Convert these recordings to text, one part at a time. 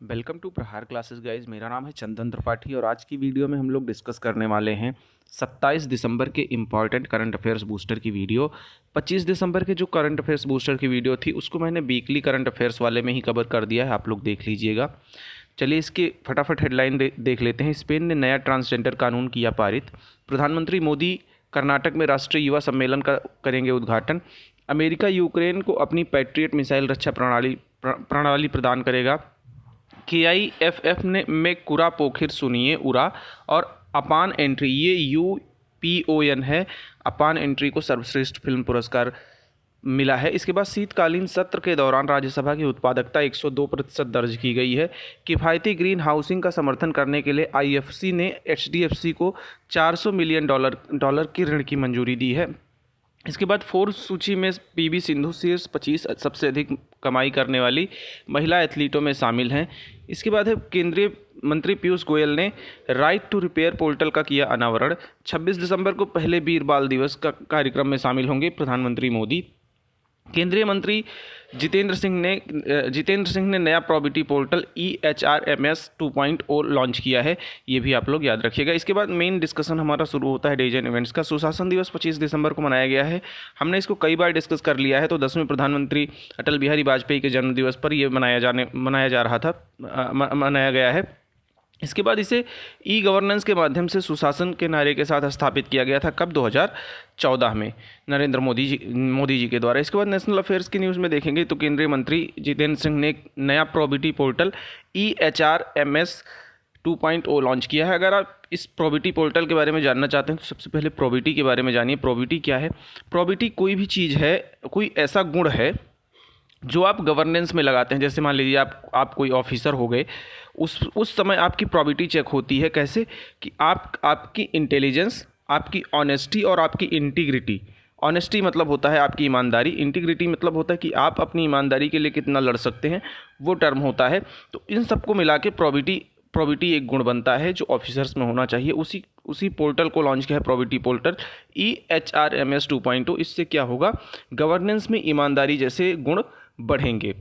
Welcome to प्रहार classes guys. मेरा नाम है चंदन त्रिपाठी और आज की वीडियो में हम लोग डिस्कस करने वाले हैं 27 दिसंबर के इम्पॉर्टेंट करंट अफेयर्स बूस्टर की वीडियो। 25 दिसंबर के जो करंट अफेयर्स बूस्टर की वीडियो थी उसको मैंने वीकली करंट अफेयर्स वाले में ही कवर कर दिया है, आप लोग देख लीजिएगा। चलिए इसके फटाफट हेडलाइन देख लेते हैं। स्पेन ने नया ट्रांसजेंडर कानून किया पारित। प्रधानमंत्री मोदी कर्नाटक में राष्ट्रीय युवा सम्मेलन का करेंगे उद्घाटन। अमेरिका यूक्रेन को अपनी पैट्रियट मिसाइल रक्षा प्रणाली प्रदान करेगा। KIFF ने में कुरा पोखिर सुनिए उरा और अपान एंट्री, ये UPON है, अपान एंट्री को सर्वश्रेष्ठ फिल्म पुरस्कार मिला है। इसके बाद शीतकालीन सत्र के दौरान राज्यसभा की उत्पादकता 102% दर्ज की गई है। किफ़ायती ग्रीन हाउसिंग का समर्थन करने के लिए IFC ने HDFC को $400 मिलियन की ऋण की मंजूरी दी है। इसके बाद फोर्ब्स सूची में PV सिंधु शीर्ष 25 सबसे अधिक कमाई करने वाली महिला एथलीटों में शामिल हैं। इसके बाद है केंद्रीय मंत्री पीयूष गोयल ने राइट टू रिपेयर पोर्टल का किया अनावरण। 26 दिसंबर को पहले वीर बाल दिवस का कार्यक्रम में शामिल होंगे प्रधानमंत्री मोदी। केंद्रीय मंत्री जितेंद्र सिंह ने नया प्रॉपर्टी पोर्टल EHRMS 2.0 लॉन्च किया है, ये भी आप लोग याद रखिएगा। इसके बाद मेन डिस्कशन हमारा शुरू होता है डेज एंड इवेंट्स का। सुशासन दिवस 25 दिसंबर को मनाया गया है। हमने इसको कई बार डिस्कस कर लिया है। तो 10वें प्रधानमंत्री अटल बिहारी वाजपेयी के जन्मदिवस पर ये मनाया गया है। इसके बाद इसे गवर्नेंस के माध्यम से सुशासन के नारे के साथ स्थापित किया गया था। कब? 2014 में नरेंद्र मोदी जी के द्वारा। इसके बाद नेशनल अफेयर्स की न्यूज़ में देखेंगे तो केंद्रीय मंत्री जितेंद्र सिंह ने एक नया प्रॉपर्टी पोर्टल EHRMS 2.0 लॉन्च किया है। अगर आप इस प्रॉपर्टी पोर्टल के बारे में जानना चाहते हैं तो सबसे पहले प्रॉपर्टी के बारे में जानिए। प्रॉपर्टी क्या है? प्रॉपर्टी कोई भी चीज़ है, कोई ऐसा गुण है जो आप गवर्नेंस में लगाते हैं। जैसे मान लीजिए आप कोई ऑफिसर हो गए, उस समय आपकी प्रॉबिलिटी चेक होती है। कैसे? कि आपकी इंटेलिजेंस, आपकी ऑनेस्टी और आपकी इंटीग्रिटी। ऑनेस्टी मतलब होता है आपकी ईमानदारी, इंटीग्रिटी मतलब होता है कि आप अपनी ईमानदारी के लिए कितना लड़ सकते हैं, वो टर्म होता है। तो इन सबको मिला के प्रॉबिलिटी एक गुण बनता है जो ऑफिसर्स में होना चाहिए। उसी पोर्टल को लॉन्च किया है, प्रॉबिलिटी पोर्टल EHRMS 2.0। इससे क्या होगा? गवर्नेंस में ईमानदारी जैसे गुण बढ़ेंगे।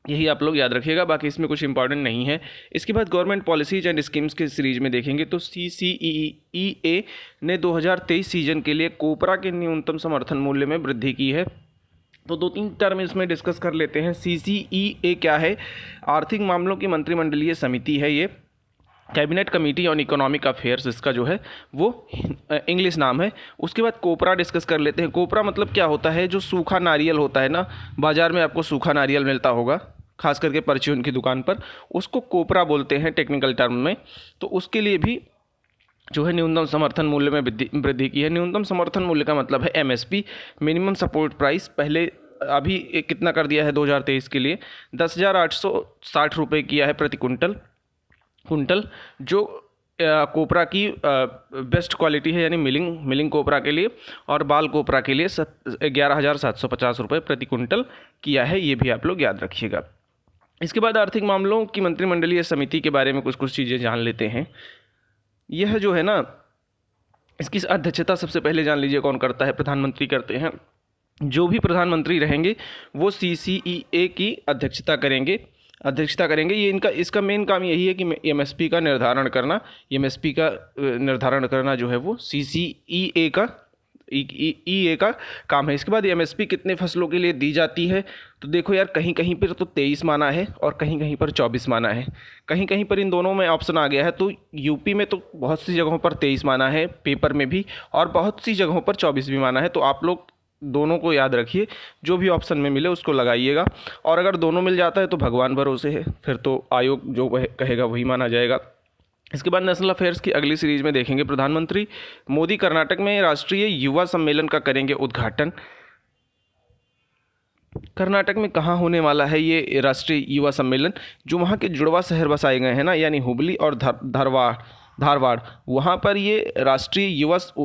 यही आप लोग याद रखिएगा, बाकी इसमें कुछ इंपॉर्टेंट नहीं है। इसके बाद गवर्नमेंट पॉलिसीज एंड स्कीम्स के सीरीज में देखेंगे तो CCEA ने 2023 सीजन के लिए कोपरा के न्यूनतम समर्थन मूल्य में वृद्धि की है। तो 2-3 टर्म इसमें डिस्कस कर लेते हैं। CCEA क्या है? आर्थिक मामलों की मंत्रिमंडलीय समिति है, ये cabinet committee on economic affairs इसका जो है वो इंग्लिश नाम है। उसके बाद कोपरा डिस्कस कर लेते हैं। कोपरा मतलब क्या होता है? जो सूखा नारियल होता है ना, बाज़ार में आपको सूखा नारियल मिलता होगा, खास करके परचून की दुकान पर, उसको कोपरा बोलते हैं टेक्निकल टर्म में। तो उसके लिए भी जो है न्यूनतम समर्थन मूल्य में वृद्धि की है। न्यूनतम समर्थन मूल्य का मतलब है MSP, मिनिमम सपोर्ट प्राइस। पहले अभी कितना कर दिया है 2023 के लिए? 10,860 रुपये किया है प्रति कुंटल, जो कोपरा की बेस्ट क्वालिटी है, यानी मिलिंग कोपरा के लिए, और बाल कोपरा के लिए 11,750 रुपये प्रति कुंटल किया है। ये भी आप लोग याद रखिएगा। इसके बाद आर्थिक मामलों की मंत्रिमंडलीय समिति के बारे में कुछ चीज़ें जान लेते हैं। यह जो है ना, इसकी अध्यक्षता सबसे पहले जान लीजिए कौन करता है? प्रधानमंत्री करते हैं। जो भी प्रधानमंत्री रहेंगे वो CCEA की अध्यक्षता करेंगे। ये इसका मेन काम यही है कि MSP का निर्धारण करना। MSP का निर्धारण करना जो है वो CCEA का EA का काम है। इसके बाद MSP कितने फसलों के लिए दी जाती है? तो देखो यार, कहीं कहीं पर तो 23 माना है और कहीं कहीं पर 24 माना है। कहीं कहीं पर इन दोनों में ऑप्शन आ गया है। तो यूपी में तो बहुत सी जगहों पर 23 माना है पेपर में भी, और बहुत सी जगहों पर 24 भी माना है। तो आप लोग दोनों को याद रखिए, जो भी ऑप्शन में मिले उसको लगाइएगा। और अगर दोनों मिल जाता है तो भगवान भरोसे है, फिर तो आयोग जो कहेगा वही माना जाएगा। इसके बाद नेशनल अफेयर्स की अगली सीरीज में देखेंगे। प्रधानमंत्री मोदी कर्नाटक में राष्ट्रीय युवा सम्मेलन का करेंगे उद्घाटन। कर्नाटक में कहाँ होने वाला है ये राष्ट्रीय युवा सम्मेलन? जो वहाँ के जुड़वा शहर बसाए गए हैं ना, यानी हुबली और धारवाड़, वहाँ पर ये राष्ट्रीय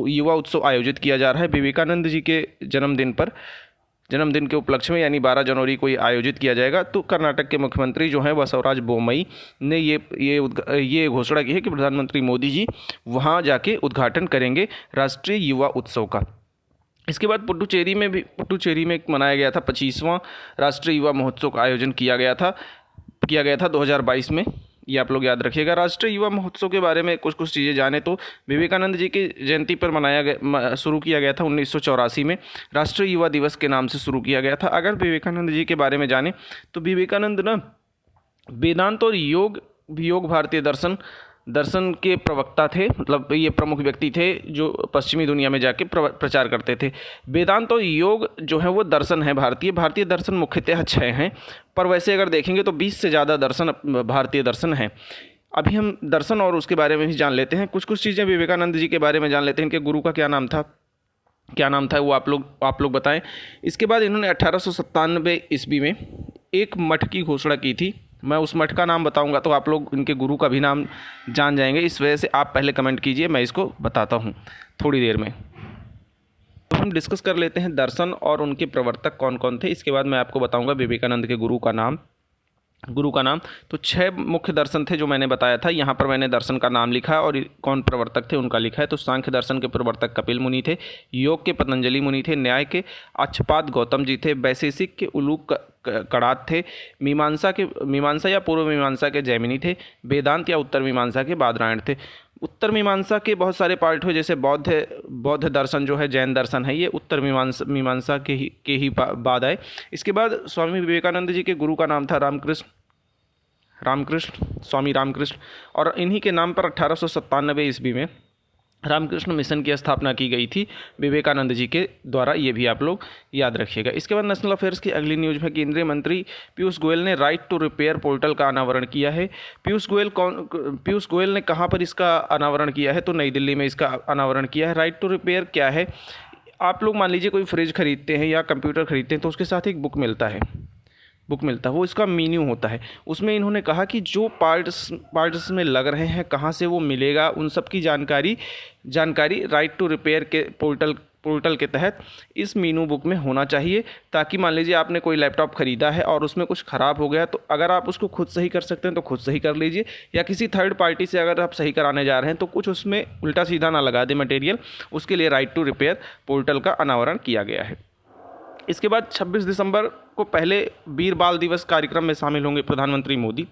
युवा उत्सव आयोजित किया जा रहा है विवेकानंद जी के जन्मदिन के उपलक्ष्य में, यानी 12 जनवरी को ये आयोजित किया जाएगा। तो कर्नाटक के मुख्यमंत्री जो हैं बसवराज बोम्मई ने ये घोषणा की है कि प्रधानमंत्री मोदी जी वहाँ जाके उद्घाटन करेंगे राष्ट्रीय युवा उत्सव का। इसके बाद पुडुचेरी में मनाया गया था 25वां राष्ट्रीय युवा महोत्सव का आयोजन किया गया था। किया गया था 2022 में, ये आप लोग याद रखिएगा। राष्ट्रीय युवा महोत्सव के बारे में कुछ कुछ चीज़ें जाने तो विवेकानंद जी की जयंती पर शुरू किया गया था 1984 में, राष्ट्रीय युवा दिवस के नाम से शुरू किया गया था। अगर विवेकानंद जी के बारे में जाने तो विवेकानंद ना वेदांत और योग भारतीय दर्शन के प्रवक्ता थे, मतलब ये प्रमुख व्यक्ति थे जो पश्चिमी दुनिया में जाके प्रचार करते थे। वेदांत और योग जो है वो दर्शन है भारतीय दर्शन मुख्यतः 6 हैं, पर वैसे अगर देखेंगे तो 20 से ज़्यादा दर्शन भारतीय दर्शन हैं। अभी हम दर्शन और उसके बारे में भी जान लेते हैं, कुछ चीज़ें विवेकानंद जी के बारे में जान लेते हैं। इनके गुरु का क्या नाम था वो आप लोग बताएं। इसके बाद इन्होंने 1897 ईस्वी में एक मठ की घोषणा की थी। मैं उस मठ का नाम बताऊंगा तो आप लोग इनके गुरु का भी नाम जान जाएंगे, इस वजह से आप पहले कमेंट कीजिए, मैं इसको बताता हूँ थोड़ी देर में। तो हम डिस्कस कर लेते हैं दर्शन और उनके प्रवर्तक कौन कौन थे। इसके बाद मैं आपको बताऊंगा विवेकानंद के गुरु का नाम। तो 6 मुख्य दर्शन थे जो मैंने बताया था। यहाँ पर मैंने दर्शन का नाम लिखा है और कौन प्रवर्तक थे उनका लिखा है। तो सांख्य दर्शन के प्रवर्तक कपिल मुनि थे, योग के पतंजलि मुनि थे, न्याय के अक्षपाद गौतम जी थे, वैशेषिक के उलूक कड़ात थे, मीमांसा या पूर्व मीमांसा के जैमिनी थे, वेदांत या उत्तर मीमांसा के बादरायण थे। उत्तर मीमांसा के बहुत सारे पार्ट हुए, जैसे बौद्ध दर्शन जो है, जैन दर्शन है, ये उत्तर मीमांसा के ही बाद आए। इसके बाद स्वामी विवेकानंद जी के गुरु का नाम था स्वामी रामकृष्ण, और इन्हीं के नाम पर 1897 ईस्वी में रामकृष्ण मिशन की स्थापना की गई थी विवेकानंद जी के द्वारा, ये भी आप लोग याद रखिएगा। इसके बाद नेशनल अफेयर्स की अगली न्यूज़ में केंद्रीय मंत्री पीयूष गोयल ने राइट टू रिपेयर पोर्टल का अनावरण किया है। पीयूष गोयल ने कहाँ पर इसका अनावरण किया है? तो नई दिल्ली में इसका अनावरण किया है। राइट टू रिपेयर क्या है? आप लोग मान लीजिए कोई फ्रिज खरीदते हैं या कंप्यूटर खरीदते हैं तो उसके साथ एक बुक मिलता है, वो इसका मीन्यू होता है। उसमें इन्होंने कहा कि जो पार्ट्स में लग रहे हैं कहाँ से वो मिलेगा, उन सब की जानकारी राइट टू रिपेयर के पोर्टल के तहत इस मीनू बुक में होना चाहिए, ताकि मान लीजिए आपने कोई लैपटॉप खरीदा है और उसमें कुछ ख़राब हो गया, तो अगर आप उसको खुद सही कर सकते हैं तो खुद सही कर लीजिए, या किसी थर्ड पार्टी से अगर आप सही कराने जा रहे हैं तो कुछ उसमें उल्टा सीधा ना लगा दे मटेरियल। उसके लिए राइट टू रिपेयर पोर्टल का अनावरण किया गया है। इसके बाद 26 दिसंबर को पहले वीर बाल दिवस कार्यक्रम में शामिल होंगे प्रधानमंत्री मोदी।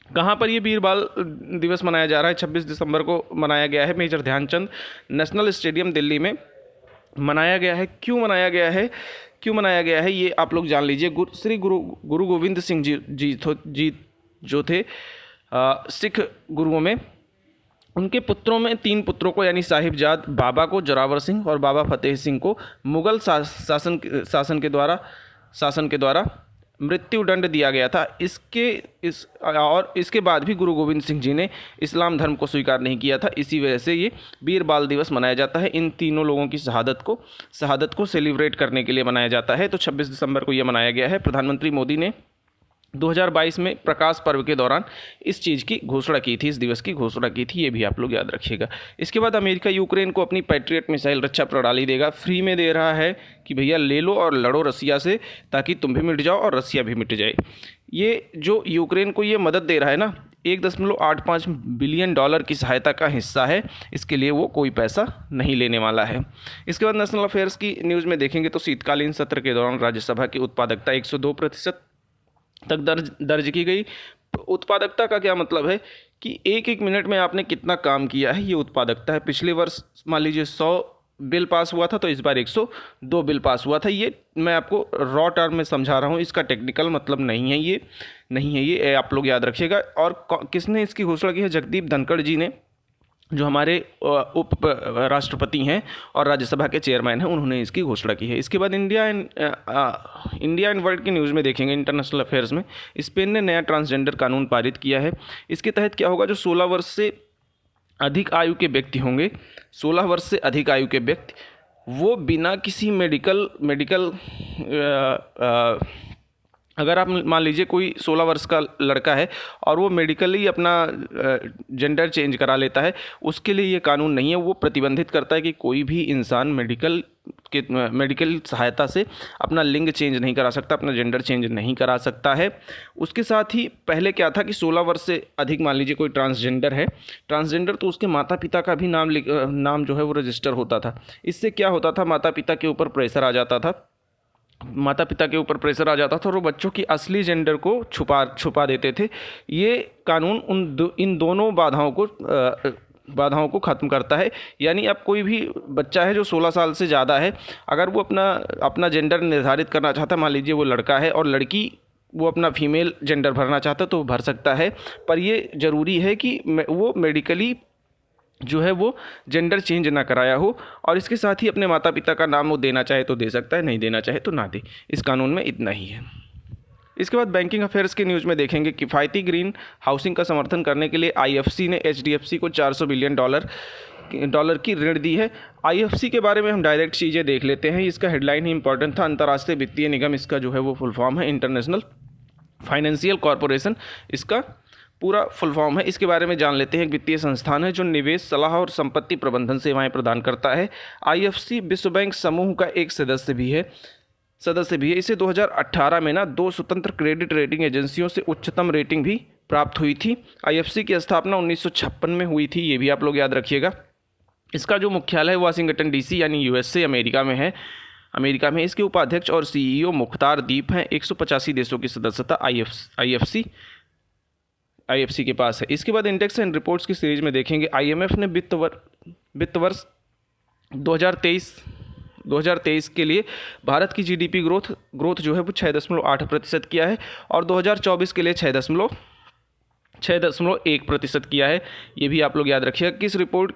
कहाँ पर ये वीर बाल दिवस मनाया जा रहा है? 26 दिसंबर को मनाया गया है major Dhyan Chand national stadium Delhi में मनाया गया है। क्यों मनाया गया है ये आप लोग जान लीजिए। श्री गुरु गोविंद सिंह जी जो थे सिख गुरुओं में, उनके पुत्रों में 3 पुत्रों को यानी साहिबजाद बाबा को, जोरावर सिंह और बाबा फतेह सिंह को मुगल शासन के द्वारा मृत्यु दंड दिया गया था। इसके बाद भी गुरु गोविंद सिंह जी ने इस्लाम धर्म को स्वीकार नहीं किया था, इसी वजह से ये वीर बाल दिवस मनाया जाता है। इन तीनों लोगों की शहादत को सेलिब्रेट करने के लिए मनाया जाता है। तो 26 दिसंबर को ये मनाया गया है। प्रधानमंत्री मोदी ने 2022 में प्रकाश पर्व के दौरान इस चीज़ की घोषणा की थी, इस दिवस की घोषणा की थी, ये भी आप लोग याद रखिएगा। इसके बाद अमेरिका यूक्रेन को अपनी पैट्रियट मिसाइल रक्षा प्रणाली देगा, फ्री में दे रहा है कि भैया ले लो और लड़ो रसिया से, ताकि तुम भी मिट जाओ और रसिया भी मिट जाए। ये जो यूक्रेन को ये मदद दे रहा है ना, $1.85 बिलियन की सहायता का हिस्सा है, इसके लिए वो कोई पैसा नहीं लेने वाला है। इसके बाद नेशनल अफेयर्स की न्यूज़ में देखेंगे तो शीतकालीन सत्र के दौरान राज्यसभा की उत्पादकता 102% तक दर्ज की गई। उत्पादकता का क्या मतलब है कि एक मिनट में आपने कितना काम किया है, ये उत्पादकता है। पिछले वर्ष मान लीजिए 100 बिल पास हुआ था, तो इस बार 102 बिल पास हुआ था। ये मैं आपको रॉ टर्म में समझा रहा हूँ, इसका टेक्निकल मतलब नहीं है ये आप लोग याद रखिएगा। और किसने इसकी घोषणा की है? जगदीप धनखड़ जी ने, जो हमारे उप राष्ट्रपति हैं और राज्यसभा के चेयरमैन हैं, उन्होंने इसकी घोषणा की है। इसके बाद इंडिया एंड वर्ल्ड की न्यूज़ में देखेंगे इंटरनेशनल अफेयर्स में, स्पेन ने नया ट्रांसजेंडर कानून पारित किया है। इसके तहत क्या होगा? जो 16 वर्ष से अधिक आयु के व्यक्ति होंगे, 16 वर्ष से अधिक आयु के व्यक्ति, वो बिना किसी मेडिकल अगर आप मान लीजिए कोई 16 वर्ष का लड़का है और वो मेडिकली अपना जेंडर चेंज करा लेता है, उसके लिए ये कानून नहीं है। वो प्रतिबंधित करता है कि कोई भी इंसान मेडिकल सहायता से अपना लिंग चेंज नहीं करा सकता, अपना जेंडर चेंज नहीं करा सकता है। उसके साथ ही पहले क्या था कि 16 वर्ष से अधिक मान लीजिए कोई ट्रांसजेंडर तो उसके माता पिता का भी नाम जो है वो रजिस्टर होता था। इससे क्या होता था? माता पिता के ऊपर प्रेशर आ जाता था माता पिता के ऊपर प्रेशर आ जाता था और वो बच्चों की असली जेंडर को छुपा देते थे। ये कानून इन दोनों बाधाओं को ख़त्म करता है। यानी अब कोई भी बच्चा है जो 16 साल से ज़्यादा है, अगर वो अपना जेंडर निर्धारित करना चाहता है, मान लीजिए वो लड़का है और लड़की वो अपना फीमेल जेंडर भरना चाहता है तो भर सकता है, पर ये ज़रूरी है कि वो मेडिकली जो है वो जेंडर चेंज ना कराया हो। और इसके साथ ही अपने माता पिता का नाम वो देना चाहे तो दे सकता है, नहीं देना चाहे तो ना दे। इस कानून में इतना ही है। इसके बाद बैंकिंग अफेयर्स की न्यूज़ में देखेंगे, किफ़ायती ग्रीन हाउसिंग का समर्थन करने के लिए आईएफसी ने एचडीएफसी को $400 बिलियन की ऋण दी है। आईएफसी के बारे में हम डायरेक्ट चीज़ें देख लेते हैं। इसका हेडलाइन ही इंपॉर्टेंट था, अंतर्राष्ट्रीय वित्तीय निगम इसका जो है वो फुल फॉर्म है, इंटरनेशनल फाइनेंशियल कॉरपोरेशन इसका पूरा फुल फॉर्म है। इसके बारे में जान लेते हैं। एक वित्तीय संस्थान है जो निवेश सलाह और संपत्ति प्रबंधन सेवाएं प्रदान करता है। आईएफसी विश्व बैंक समूह का एक सदस्य भी है। इसे 2018 में 2 स्वतंत्र क्रेडिट रेटिंग एजेंसियों से उच्चतम रेटिंग भी प्राप्त हुई थी। आईएफसी की स्थापना 1956 में हुई थी, ये भी आप लोग याद रखिएगा। इसका जो मुख्यालय है वाशिंगटन डीसी यानी यूएसए अमेरिका में है। इसके उपाध्यक्ष और सीईओ मुख्तार दीप हैं। 185 देशों की सदस्यता आईएफसी के पास है। इसके बाद इंडेक्स एंड रिपोर्ट्स की सीरीज में देखेंगे। आईएमएफ ने वित्त वर्ष 2023 के लिए भारत की जीडीपी ग्रोथ जो है वो 6.8% किया है और 2024 के लिए 6.1% किया है। ये भी आप लोग याद रखिएगा। किस रिपोर्ट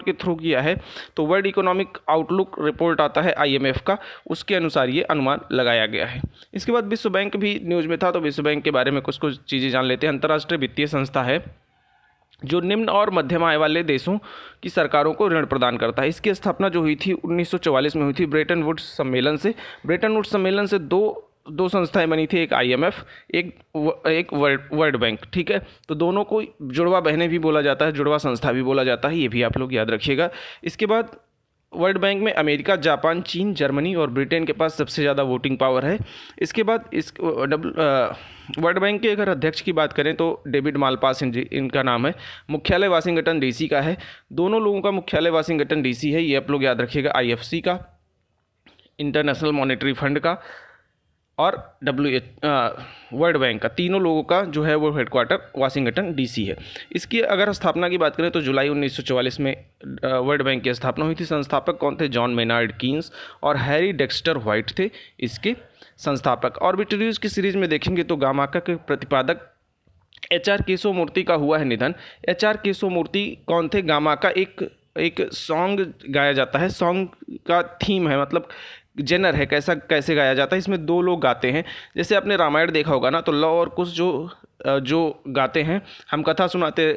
के थ्रू किया है, तो वर्ल्ड इकोनॉमिक आउटलुक रिपोर्ट आता है आईएमएफ का, उसके अनुसार ये अनुमान लगाया गया है। इसके बाद विश्व बैंक भी न्यूज़ में था, तो विश्व बैंक के बारे में कुछ चीज़ें जान लेते हैं। अंतर्राष्ट्रीय वित्तीय संस्था है जो निम्न और मध्यम आय वाले देशों की सरकारों को ऋण प्रदान करता है। इसकी स्थापना जो हुई थी 1944 में हुई थी ब्रेटन वुड्स सम्मेलन से दो संस्थाएं बनी थी, एक आईएमएफ, एक वर्ल्ड बैंक। ठीक है, तो दोनों को जुड़वा बहनें भी बोला जाता है, जुड़वा संस्था भी बोला जाता है, ये भी आप लोग याद रखिएगा। इसके बाद वर्ल्ड बैंक में अमेरिका, जापान, चीन, जर्मनी और ब्रिटेन के पास सबसे ज़्यादा वोटिंग पावर है। इसके बाद वर्ल्ड बैंक के अगर अध्यक्ष की बात करें तो डेविड मालपास इनका नाम है। मुख्यालय वाशिंगटन डीसी का है। दोनों लोगों का मुख्यालय वाशिंगटन डीसी है, ये आप लोग याद रखिएगा। आईएफसी का, इंटरनेशनल मॉनेटरी फंड का और वर्ल्ड बैंक का, तीनों लोगों का जो है वो हेडक्वार्टर वाशिंगटन डीसी है। इसकी अगर स्थापना की बात करें तो जुलाई 1944 में वर्ल्ड बैंक की स्थापना हुई थी। संस्थापक कौन थे? जॉन मेनार्ड कीन्स और हैरी डेक्स्टर व्हाइट थे इसके संस्थापक। ऑर्बिटरीज की सीरीज में देखेंगे तो गामाका के प्रतिपादक एचआर केशवमूर्ति का हुआ है निधन। एचआर केशवमूर्ति कौन थे? गामाका एक सॉन्ग गाया जाता है, सॉन्ग का थीम है, मतलब जेनर है, कैसे गाया जाता है। इसमें 2 लोग गाते हैं। जैसे आपने रामायण देखा होगा ना, तो लव और कुश जो गाते हैं, हम कथा सुनाते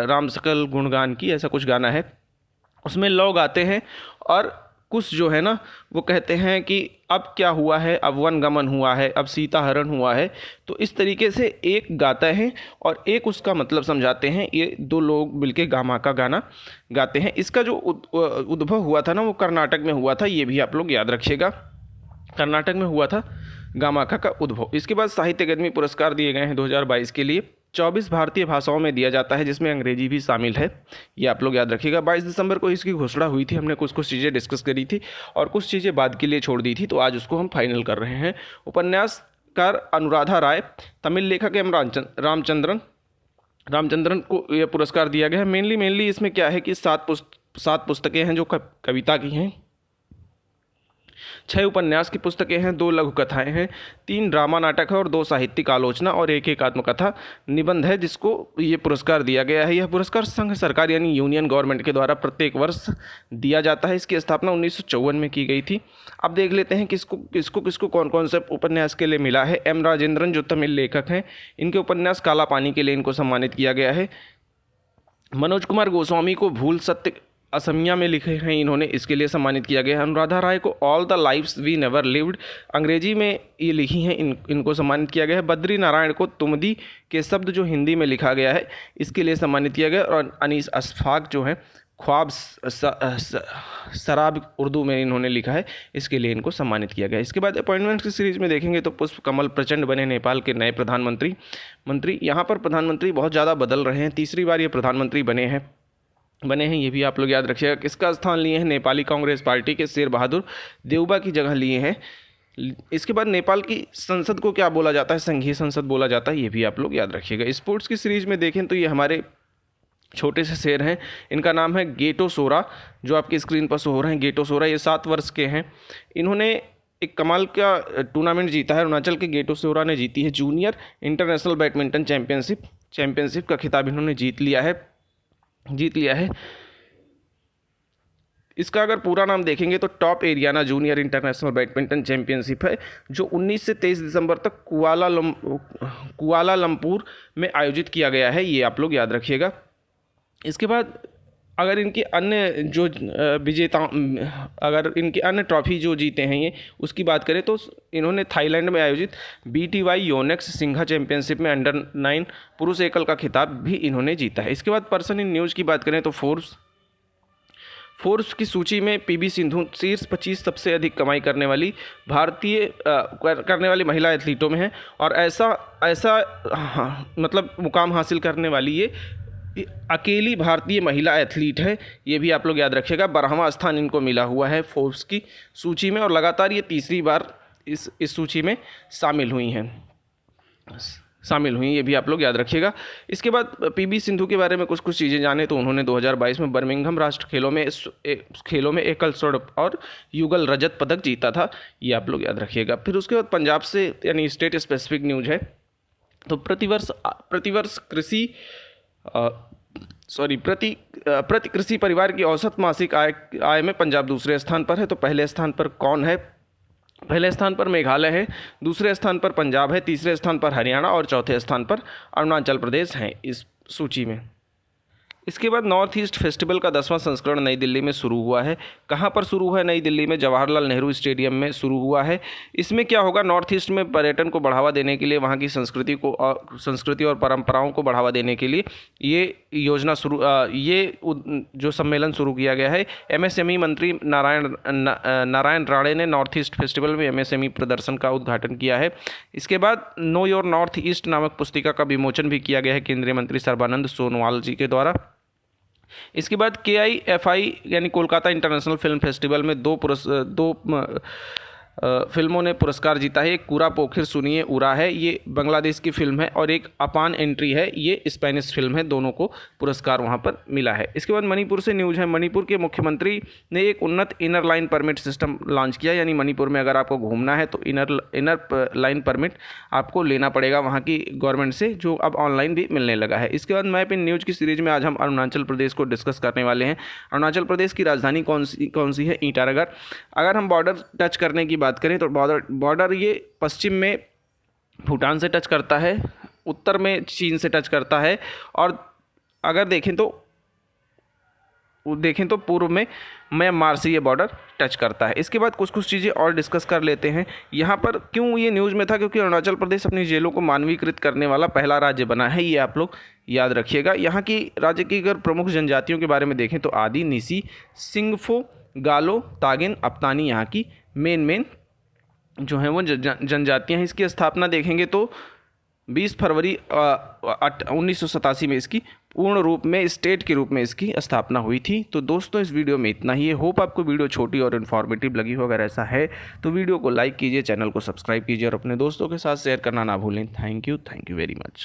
राम सकल गुणगान की, ऐसा कुछ गाना है। उसमें लव गाते हैं और कुश जो है ना वो कहते हैं कि अब क्या हुआ है, अब वनगमन हुआ है, अब सीता हरण हुआ है। तो इस तरीके से एक गाता है और एक उसका मतलब समझाते हैं। ये 2 लोग मिलके गामा का गाना गाते हैं। इसका जो उद्भव हुआ था ना वो कर्नाटक में हुआ था, ये भी आप लोग याद रखिएगा। कर्नाटक में हुआ था गामाका का उद्भव। इसके बाद साहित्य अकादमी पुरस्कार दिए गए हैं 2022 के लिए। 24 भारतीय भाषाओं में दिया जाता है, जिसमें अंग्रेजी भी शामिल है, ये आप लोग याद रखिएगा। 22 दिसंबर को इसकी घोषणा हुई थी। हमने कुछ चीज़ें डिस्कस करी थी और कुछ चीज़ें बाद के लिए छोड़ दी थी, तो आज उसको हम फाइनल कर रहे हैं। उपन्यासकार अनुराधा राय, तमिल लेखक एम रामचंद्रन को यह पुरस्कार दिया गया है। मेनली इसमें क्या है कि 7 पुस्तकें हैं जो कविता की हैं, 6 उपन्यास की पुस्तकें हैं, 2 लघु कथाएं हैं, 3 ड्रामा नाटक है और 2 साहित्यिक आलोचना और एक आत्मकथा निबंध है, जिसको ये पुरस्कार दिया गया है। यह पुरस्कार संघ सरकार यानी यूनियन गवर्नमेंट के द्वारा प्रत्येक वर्ष दिया जाता है। इसकी स्थापना 1954 में की गई थी। अब देख लेते हैं किसको कौन से उपन्यास के लिए मिला है। एम राजेंद्रन जो तमिल लेखक हैं, इनके उपन्यास काला पानी के लिए इनको सम्मानित किया गया है। मनोज कुमार गोस्वामी को भूल सत्य असमिया में लिखे हैं इन्होंने, इसके लिए सम्मानित किया गया है। अनुराधा राय को all the lives we never lived अंग्रेजी में ये लिखी हैं, इनको सम्मानित किया गया है। बद्री नारायण को तुमदी के शब्द जो हिंदी में लिखा गया है, इसके लिए सम्मानित किया गया। और अनीस अशफाक जो है ख्वाब शराब उर्दू में इन्होंने लिखा है, इसके लिए इनको सम्मानित किया गया। इसके बाद अपॉइंटमेंट्स की सीरीज में देखेंगे तो पुष्प कमल प्रचंड बने नेपाल के नए प्रधानमंत्री। यहाँ पर प्रधानमंत्री बहुत ज़्यादा बदल रहे हैं, तीसरी बार ये प्रधानमंत्री बने हैं, ये भी आप लोग याद रखिएगा। किसका स्थान लिए हैं? नेपाली कांग्रेस पार्टी के शेर बहादुर देउबा की जगह लिए हैं इसके बाद नेपाल की संसद को क्या बोला जाता है, संघीय संसद बोला जाता है, ये भी आप लोग याद रखिएगा। स्पोर्ट्स की सीरीज में देखें तो ये हमारे छोटे से शेर हैं, इनका नाम है गेटो सोरा, जो आपकी स्क्रीन पर शो हो रहे हैं। गेटो सोरा ये 7 वर्ष के हैं। इन्होंने एक कमाल का टूर्नामेंट जीता है। अरुणाचल के गेटो सोरा ने जीती है जूनियर इंटरनेशनल बैडमिंटन चैंपियनशिप का खिताब इन्होंने जीत लिया है। इसका अगर पूरा नाम देखेंगे तो top Ariana junior international badminton championship है, जो 19 से 23 दिसंबर तक कुआलालंपुर में आयोजित किया गया है। ये आप लोग याद रखिएगा। इसके बाद अगर इनके अन्य जो अगर इनके अन्य ट्रॉफी जो जीते हैं ये, उसकी बात करें तो इन्होंने थाईलैंड में आयोजित BTY योनेक्स सिंघा चैंपियनशिप में अंडर-9 पुरुष एकल का खिताब भी इन्होंने जीता है। इसके बाद पर्सन इन न्यूज़ की बात करें तो फोर्ब्स की सूची में PV सिंधु शीर्ष 25 सबसे अधिक कमाई करने वाली महिला एथलीटों में है, और ऐसा मतलब मुकाम हासिल करने वाली ये अकेली भारतीय महिला एथलीट है। ये भी आप लोग याद रखिएगा। 12वां स्थान इनको मिला हुआ है फोर्ब्स की सूची में, और लगातार ये तीसरी बार इस सूची में शामिल हुई, ये भी आप लोग याद रखिएगा। इसके बाद PV सिंधु के बारे में कुछ चीज़ें जाने तो उन्होंने 2022 में बर्मिंघम राष्ट्र खेलों में एकल स्वर्ण और युगल रजत पदक जीता था। ये आप लोग याद रखिएगा। फिर उसके बाद पंजाब से यानी स्टेट स्पेसिफिक न्यूज है, तो प्रतिवर्ष प्रति कृषि परिवार की औसत मासिक आय में पंजाब दूसरे स्थान पर है। तो पहले स्थान पर कौन है? पहले स्थान पर मेघालय है, दूसरे स्थान पर पंजाब है, तीसरे स्थान पर हरियाणा और चौथे स्थान पर अरुणाचल प्रदेश हैं इस सूची में। इसके बाद नॉर्थ ईस्ट फेस्टिवल का 10वां संस्करण नई दिल्ली में शुरू हुआ है। कहाँ पर शुरू हुआ है? नई दिल्ली में जवाहरलाल नेहरू स्टेडियम में शुरू हुआ है। इसमें क्या होगा, नॉर्थ ईस्ट में पर्यटन को बढ़ावा देने के लिए, वहाँ की संस्कृति और परंपराओं को बढ़ावा देने के लिए ये जो सम्मेलन शुरू किया गया है। MSME मंत्री नारायण राणे ने नॉर्थ ईस्ट फेस्टिवल में MSME प्रदर्शन का उद्घाटन किया है। इसके बाद नो योर नॉर्थ ईस्ट नामक पुस्तिका का विमोचन भी किया गया है केंद्रीय मंत्री सर्बानंद सोनोवाल जी के द्वारा। इसके बाद KIFI यानी कोलकाता इंटरनेशनल फिल्म फेस्टिवल में दो फिल्मों ने पुरस्कार जीता है। एक कूरा पोखिर सुनिए उरा है, ये बांग्लादेश की फिल्म है, और एक अपान एंट्री है, ये स्पेनिश फिल्म है। दोनों को पुरस्कार वहां पर मिला है। इसके बाद मणिपुर से न्यूज़ है। मणिपुर के मुख्यमंत्री ने एक उन्नत inner line permit system launch किया, यानी मणिपुर में अगर आपको घूमना है तो इनर लाइन परमिट आपको लेना पड़ेगा वहाँ की गवर्नमेंट से, जो अब ऑनलाइन भी मिलने लगा है। इसके बाद मैप इन न्यूज़ की सीरीज में आज हम अरुणाचल प्रदेश को डिस्कस करने वाले हैं। अरुणाचल प्रदेश की राजधानी कौन सी है? ईटानगर। अगर हम बॉर्डर टच करने की बात करें तो बॉर्डर ये पश्चिम में भूटान से टच करता है, उत्तर में चीन से टच करता है, और अगर देखें तो पूर्व में म्यांमार से ये बॉर्डर टच करता है। इसके बाद कुछ चीज़ें और डिस्कस कर लेते हैं। यहाँ पर क्यों ये न्यूज़ में था? क्योंकि अरुणाचल प्रदेश अपनी जेलों को मानवीकृत करने वाला पहला राज्य बना है। ये आप लोग याद रखिएगा। यहाँ की राज्य की अगर प्रमुख जनजातियों के बारे में देखें तो आदि, निसी, सिंगफो, गालो, तागिन, अपतानी यहाँ की मेन जो हैं वो जनजातियाँ हैं। इसकी स्थापना देखेंगे तो 20 फरवरी 1987 में इसकी पूर्ण रूप में स्टेट के रूप में इसकी स्थापना हुई थी। तो दोस्तों इस वीडियो में इतना ही है। होप आपको वीडियो छोटी और इन्फॉर्मेटिव लगी हो। अगर ऐसा है तो वीडियो को लाइक कीजिए, चैनल को सब्सक्राइब कीजिए और अपने दोस्तों के साथ शेयर करना ना भूलें। Thank you very much.